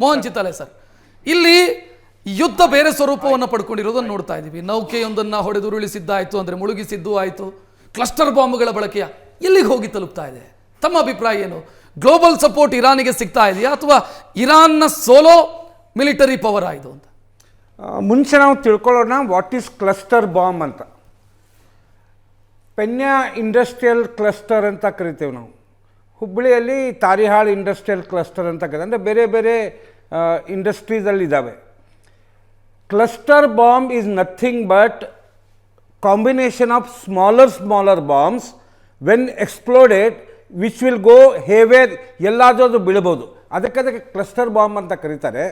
Mohan ಚಿತ್ತಾಲೆ sir, ಇಲ್ಲಿ ಯುದ್ಧ ಬೇರೆ ಸ್ವರೂಪವನ್ನು ಪಡ್ಕೊಂಡಿರೋದನ್ನು ನೋಡ್ತಾ ಇದ್ದೀವಿ. ನೌಕೆಯೊಂದನ್ನು ಹೊಡೆದುರುಳಿಸಿದ್ದಾಯಿತು, ಅಂದರೆ ಮುಳುಗಿಸಿದ್ದು ಆಯಿತು. ಕ್ಲಸ್ಟರ್ ಬಾಂಬ್ಗಳ ಬಳಕೆಯ ಎಲ್ಲಿಗೆ ಹೋಗಿ ತಲುಪ್ತಾ ಇದೆ? ತಮ್ಮ ಅಭಿಪ್ರಾಯ ಏನು? ಗ್ಲೋಬಲ್ ಸಪೋರ್ಟ್ ಇರಾನಿಗೆ ಸಿಗ್ತಾ ಇದೆಯಾ ಅಥವಾ ಇರಾನ್ನ ಸೋಲೋ ಮಿಲಿಟರಿ ಪವರ್ ಆಯಿತು ಅಂತ? ಮುಂಚೆ ನಾವು ತಿಳ್ಕೊಳ್ಳೋಣ ವಾಟ್ ಈಸ್ ಕ್ಲಸ್ಟರ್ ಬಾಂಬ್ ಅಂತ. ಪೆನ್ಯಾ ಇಂಡಸ್ಟ್ರಿಯಲ್ ಕ್ಲಸ್ಟರ್ ಅಂತ ಕರಿತೇವೆ ನಾವು. ಹುಬ್ಬಳ್ಳಿಯಲ್ಲಿ ತಾರಿಹಾಳ್ ಇಂಡಸ್ಟ್ರಿಯಲ್ ಕ್ಲಸ್ಟರ್ ಅಂತ ಕರೀತಾರೆ. ಅಂದರೆ ಬೇರೆ ಬೇರೆ ಇಂಡಸ್ಟ್ರೀಸಲ್ಲಿದ್ದಾವೆ. Cluster bomb is nothing but combination of smaller bombs when exploded which will go haywire, ಎಲ್ಲಾದರೂ ಬೀಳ್ಬೋದು. ಅದಕ್ಕೆ ಕ್ಲಸ್ಟರ್ ಬಾಂಬ್ ಅಂತ ಕರೀತಾರೆ.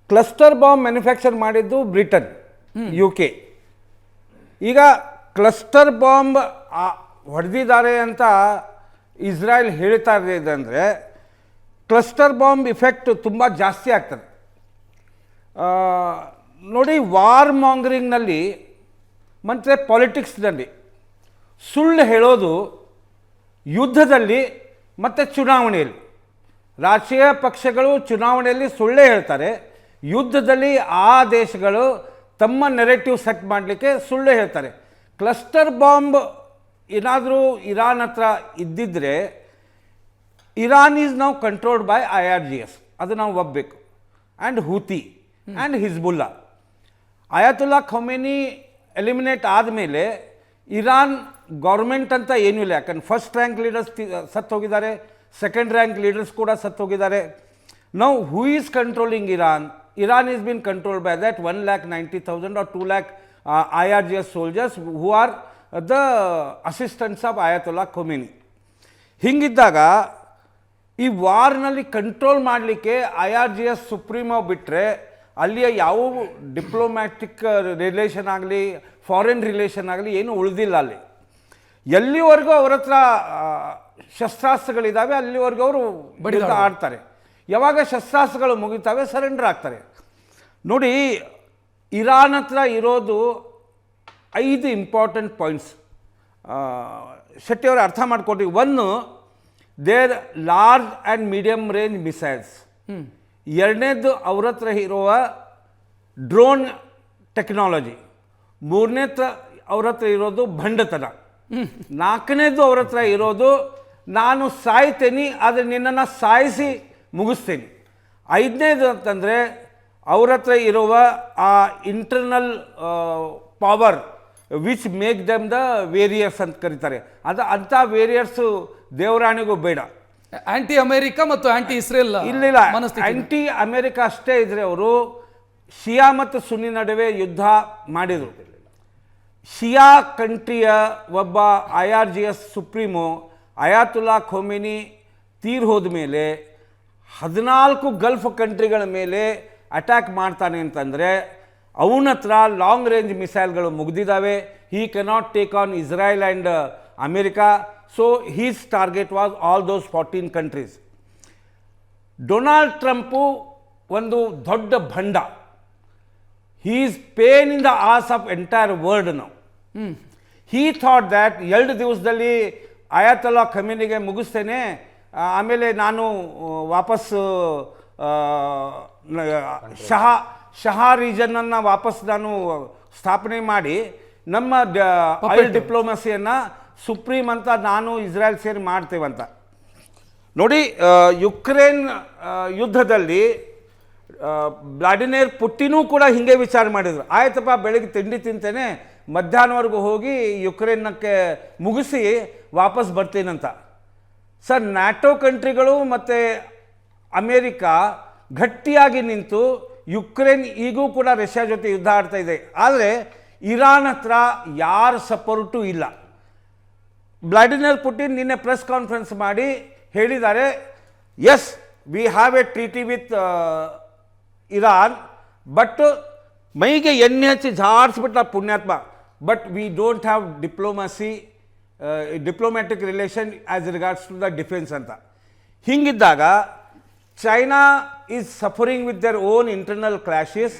ಕ್ಲಸ್ಟರ್ ಬಾಂಬ್ ಮ್ಯಾನುಫ್ಯಾಕ್ಚರ್ ಮಾಡಿದ್ದು ಬ್ರಿಟನ್, UK. ಈಗ ಕ್ಲಸ್ಟರ್ ಬಾಂಬ್ ಹೊಡೆದಿದ್ದಾರೆ ಅಂತ ಇಸ್ರಾಯೇಲ್ ಹೇಳ್ತಾ ಇರೋದಂದರೆ ಕ್ಲಸ್ಟರ್ ಬಾಂಬ್ ಇಫೆಕ್ಟ್ ತುಂಬ ಜಾಸ್ತಿ ಆಗ್ತದೆ. ನೋಡಿ, ವಾರ್ ಮಾಂಗರಿಂಗ್ನಲ್ಲಿ ಮತ್ತು ಪಾಲಿಟಿಕ್ಸ್ನಲ್ಲಿ ಸುಳ್ಳು ಹೇಳೋದು ಯುದ್ಧದಲ್ಲಿ ಮತ್ತು ಚುನಾವಣೆಯಲ್ಲಿ. ರಾಷ್ಟ್ರೀಯ ಪಕ್ಷಗಳು ಚುನಾವಣೆಯಲ್ಲಿ ಸುಳ್ಳೇ ಹೇಳ್ತಾರೆ, ಯುದ್ಧದಲ್ಲಿ ಆ ದೇಶಗಳು ತಮ್ಮ ನೆರೆಟಿವ್ ಸೆಟ್ ಮಾಡಲಿಕ್ಕೆ ಸುಳ್ಳು ಹೇಳ್ತಾರೆ. ಕ್ಲಸ್ಟರ್ ಬಾಂಬ್ ಏನಾದರೂ ಇರಾನ್ ಹತ್ರ ಇದ್ದಿದ್ದರೆ, ಇರಾನ್ ಈಸ್ ನಾವು ಕಂಟ್ರೋಲ್ಡ್ ಬೈ IRGS, ಅದು ನಾವು ಒಪ್ಪಬೇಕು, ಆ್ಯಂಡ್ ಹೂತಿ ಆ್ಯಂಡ್ ಹಿಜ್ಬುಲ್ಲಾ. ಅಯಾತುಲ್ಲಾ ಖೊಮೇನಿ ಎಲಿಮಿನೇಟ್ ಆದಮೇಲೆ ಇರಾನ್ ಗೌರ್ಮೆಂಟ್ ಅಂತ ಏನೂ ಇಲ್ಲ. ಯಾಕಂದ್ರೆ ಫಸ್ಟ್ ರ್ಯಾಂಕ್ ಲೀಡರ್ಸ್ ಸತ್ತು ಹೋಗಿದ್ದಾರೆ, ಸೆಕೆಂಡ್ ರ್ಯಾಂಕ್ ಲೀಡರ್ಸ್ ಕೂಡ ಸತ್ತು ಹೋಗಿದ್ದಾರೆ. Now who is controlling Iran? Iran is been controlled by that 1,90,000 or 2 lakh IRGS soldiers who are the assistants of Ayatollah Khomeini. ಹಿಂಗಿದ್ದಾಗ ಈ ವಾರ್ನಲ್ಲಿ ಕಂಟ್ರೋಲ್ ಮಾಡಲಿಕ್ಕೆ IRGS ಸುಪ್ರೀಮೋ ಬಿಟ್ಟರೆ ಅಲ್ಲಿಯ ಯಾವ ಡಿಪ್ಲೊಮ್ಯಾಟಿಕ್ ರಿಲೇಷನ್ ಆಗಲಿ ಫಾರಿನ್ ರಿಲೇಷನ್ ಆಗಲಿ ಏನೂ ಉಳಿದಿಲ್ಲ ಅಲ್ಲಿ. ಎಲ್ಲಿವರೆಗೂ ಅವ್ರ ಹತ್ರ ಶಸ್ತ್ರಾಸ್ತ್ರಗಳಿದ್ದಾವೆ ಅಲ್ಲಿವರೆಗೂ ಅವರು ಆಡ್ತಾರೆ. ಯಾವಾಗ ಶಸ್ತ್ರಾಸ್ತ್ರಗಳು ಮುಗಿತಾವೆ ಸರೆಂಡರ್ ಆಗ್ತಾರೆ. ನೋಡಿ, ಇರಾನ್ ಹತ್ರ ಇರೋದು 5 ಇಂಪಾರ್ಟೆಂಟ್ ಪಾಯಿಂಟ್ಸ್. ಶೆಟ್ಟಿಯವರು ಅರ್ಥ ಮಾಡಿಕೊಡ್ರಿ. ಒಂದು, there large and medium range missiles. ಎರಡನೇದು ಅವ್ರ ಹತ್ರ ಇರುವ ಡ್ರೋನ್ ಟೆಕ್ನಾಲಜಿ. ಮೂರನೇ ಅವ್ರ ಹತ್ರ ಇರೋದು ಭಂಡತನ. ನಾಲ್ಕನೇದು ಅವ್ರ ಹತ್ರ ಇರೋದು ನಾನು ಸಾಯ್ತೇನೆ ಆದರೆ ನಿನ್ನನ್ನು ಸಾಯಿಸಿ ಮುಗಿಸ್ತೀನಿ. ಐದನೇದು ಅಂತಂದರೆ ಅವ್ರ ಹತ್ರ ಇರುವ ಆ internal power which make them the warriors ಅಂತ ಕರೀತಾರೆ. ಅಂಥ ವೇರಿಯರ್ಸು ದೇವರಾಣಿಗೂ ಬೇಡ. ಆಂಟಿ ಅಮೆರಿಕ ಮತ್ತು ಆಂಟಿ ಇಸ್ರೇಲ್ ಇಲ್ಲ, ಆಂಟಿ ಅಮೆರಿಕ ಅಷ್ಟೇ ಇದ್ರೆ ಅವರು ಶಿಯಾ ಮತ್ತು ಸುನ್ನಿ ನಡುವೆ ಯುದ್ಧ ಮಾಡಿದರು. ಶಿಯಾ ಕಂಟ್ರಿಯ ಒಬ್ಬ IRGS ಸುಪ್ರೀಮೋ ಅಯಾತುಲ್ಲಾ ಖೊಮೇನಿ ತೀರ್ ಹೋದ ಮೇಲೆ 14 ಗಲ್ಫ್ ಕಂಟ್ರಿಗಳ ಮೇಲೆ ಅಟ್ಯಾಕ್ ಮಾಡ್ತಾನೆ ಅಂತಂದರೆ ಅವನ ಹತ್ರ ಲಾಂಗ್ ರೇಂಜ್ ಮಿಸೈಲ್ಗಳು ಮುಗಿದಿದ್ದಾವೆ. He cannot take on Israel and America. So his target was all those 14 countries. Donald Trump ಒಂದು ದೊಡ್ಡ ಭಂಡ. He is pain in the ass of entire world ನಾವು. ಹೀ ಥಾಟ್ ದ್ಯಾಟ್ 2 ದಿವಸದಲ್ಲಿ ಅಯಾತುಲ್ಲಾ ಖೊಮೇನಿಗೆ ಮುಗಿಸ್ತೇನೆ, ಆಮೇಲೆ ನಾನು ವಾಪಸ್ಸು ಶಹಾ ರೀಜನನ್ನು ವಾಪಸ್ ನಾನು ಸ್ಥಾಪನೆ ಮಾಡಿ ನಮ್ಮ ಆಯಿಲ್ ಡಿಪ್ಲೊಮಸಿಯನ್ನು ಸುಪ್ರೀಂ ಅಂತ ನಾನು ಇಸ್ರಾಯೇಲ್ ಸೇರಿ ಮಾಡ್ತೇವಂತ. ನೋಡಿ, ಯುಕ್ರೇನ್ ಯುದ್ಧದಲ್ಲಿ ವ್ಲಾಡಿಮಿರ್ ಪುಟಿನೂ ಕೂಡ ಹೀಗೆ ವಿಚಾರ ಮಾಡಿದರು. ಆಯ್ತಪ್ಪ, ಬೆಳಗ್ಗೆ ತಿಂಡಿ ತಿಂತೇನೆ, ಮಧ್ಯಾಹ್ನವರೆಗೂ ಹೋಗಿ ಯುಕ್ರೇನ್ನಕ್ಕೆ ಮುಗಿಸಿ ವಾಪಸ್ ಬರ್ತೀನಂತ. ಸರ್, ನ್ಯಾಟೋ ಕಂಟ್ರಿಗಳು ಮತ್ತು ಅಮೇರಿಕಾ ಗಟ್ಟಿಯಾಗಿ ನಿಂತು ಯುಕ್ರೇನ್ ಈಗೂ ಕೂಡ ರಷ್ಯಾ ಜೊತೆ ಯುದ್ಧ ಆಡ್ತಾ ಇದೆ. ಆದರೆ ಇರಾನ್ ಹತ್ರ ಯಾರ ಸಪೋರ್ಟು ಇಲ್ಲ. ವ್ಲಾಡಿಮಿರ್ ಪುಟಿನ್ ನಿನ್ನೆ ಪ್ರೆಸ್ ಕಾನ್ಫರೆನ್ಸ್ ಮಾಡಿ ಹೇಳಿದ್ದಾರೆ, yes we have a treaty with Iran, but ಮೈಗೆ ಎಣ್ಣೆ ಹಚ್ಚಿ ಜಾಡಿಸ್ಬಿಟ್ಟ ಪುಣ್ಯಾತ್ಮ, but we don't have diplomatic relation as regards to the defence ಅಂತ. ಹೀಗಿದ್ದಾಗ China is suffering with their own internal clashes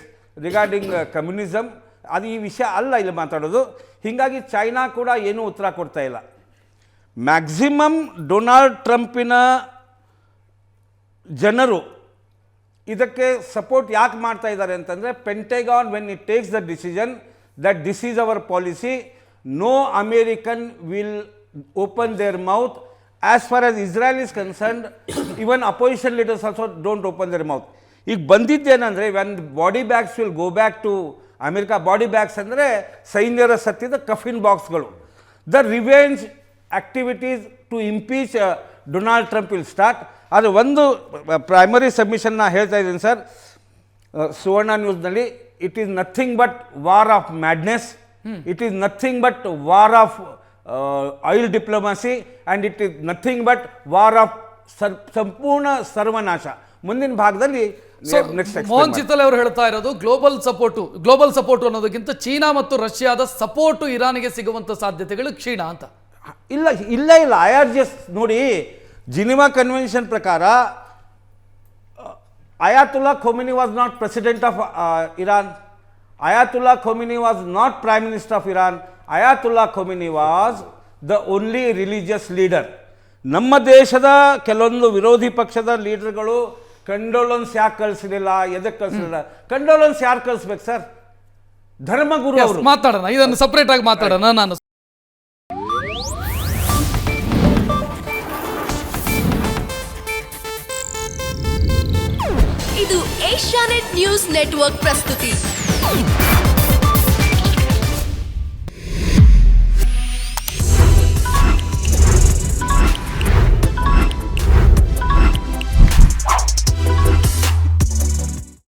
regarding communism. ಅದು ಈ ವಿಷಯ ಅಲ್ಲ ಇಲ್ಲಿ ಮಾತಾಡೋದು. ಹೀಗಾಗಿ ಚೈನಾ ಕೂಡ ಏನೂ ಉತ್ತರ ಕೊಡ್ತಾ ಇಲ್ಲ. ಮ್ಯಾಕ್ಸಿಮಮ್ ಡೊನಾಲ್ಡ್ ಟ್ರಂಪಿನ ಜನರು ಇದಕ್ಕೆ ಸಪೋರ್ಟ್ ಯಾಕೆ ಮಾಡ್ತಾ ಇದ್ದಾರೆ ಅಂತಂದರೆ Pentagon when it takes the decision that this is our policy, no American will open their mouth. As far as Israel is concerned, even opposition leaders also don't open their mouth. ಈಗ ಬಂದಿದ್ದೇನೆಂದರೆ when body bags will go back to America, body bags ಅಂದರೆ ಸೈನ್ಯರ ಸತ್ತಿದ coffin ಬಾಕ್ಸ್ಗಳು, the revenge activities to impeach Donald Trump will start. ಆದರೆ ಒಂದು primary submission ನಾ ಹೇಳ್ತಾ ಇದ್ದೀನಿ sir, Suvarna ನ್ಯೂಸ್ನಲ್ಲಿ, it is nothing but war of madness, it is nothing but war of oil diplomacy, and it is nothing but war of ಸಂಪೂರ್ಣ ಸರ್ವನಾಶ. ಮುಂದಿನ ಭಾಗದಲ್ಲಿ next Mohan ಚಿತ್ತಲೆ ಅವರು ಹೇಳ್ತಾ ಇರೋದು ಗ್ಲೋಬಲ್ ಸಪೋರ್ಟು ಅನ್ನೋದಕ್ಕಿಂತ ಚೀನಾ ಮತ್ತು ರಷ್ಯಾದ ಸಪೋರ್ಟು ಇರಾನಿಗೆ ಸಿಗುವಂತ ಸಾಧ್ಯತೆಗಳು ಕ್ಷೀಣ ಅಂತ. ಇಲ್ಲ IRGS ನೋಡಿ, ಜಿನಿವಾ ಕನ್ವೆನ್ಷನ್ ಪ್ರಕಾರ Ayatollah Khomeini was not president of Iran, Ayatollah Khomeini was not prime minister of Iran, Ayatollah Khomeini was the only religious leader. ನಮ್ಮ ದೇಶದ ಕೆಲವೊಂದು ವಿರೋಧಿ ಪಕ್ಷದ ಲೀಡರ್ಗಳು ಕಂಡೋಲೆನ್ಸ್ ಯಾಕೆ ಕಳಿಸಲಿಲ್ಲ, ಎದಕ್ಕೆ ಕಳಿಸಲಿಲ್ಲ? ಕಂಡೋಲೆನ್ಸ್ ಯಾರು ಕಳಿಸ್ಬೇಕು ಸರ್? ಧರ್ಮಗುರು ಅವರು. ಮಾತಾಡೋಣ, ಇದನ್ನು ಸಪರೇಟ್ ಆಗಿ ಮಾತಾಡೋಣ. ನಾನು ಇದು ಏಷ್ಯಾನೆಟ್ ನ್ಯೂಸ್ ನೆಟ್ವರ್ಕ್ ಪ್ರಸ್ತುತಿ.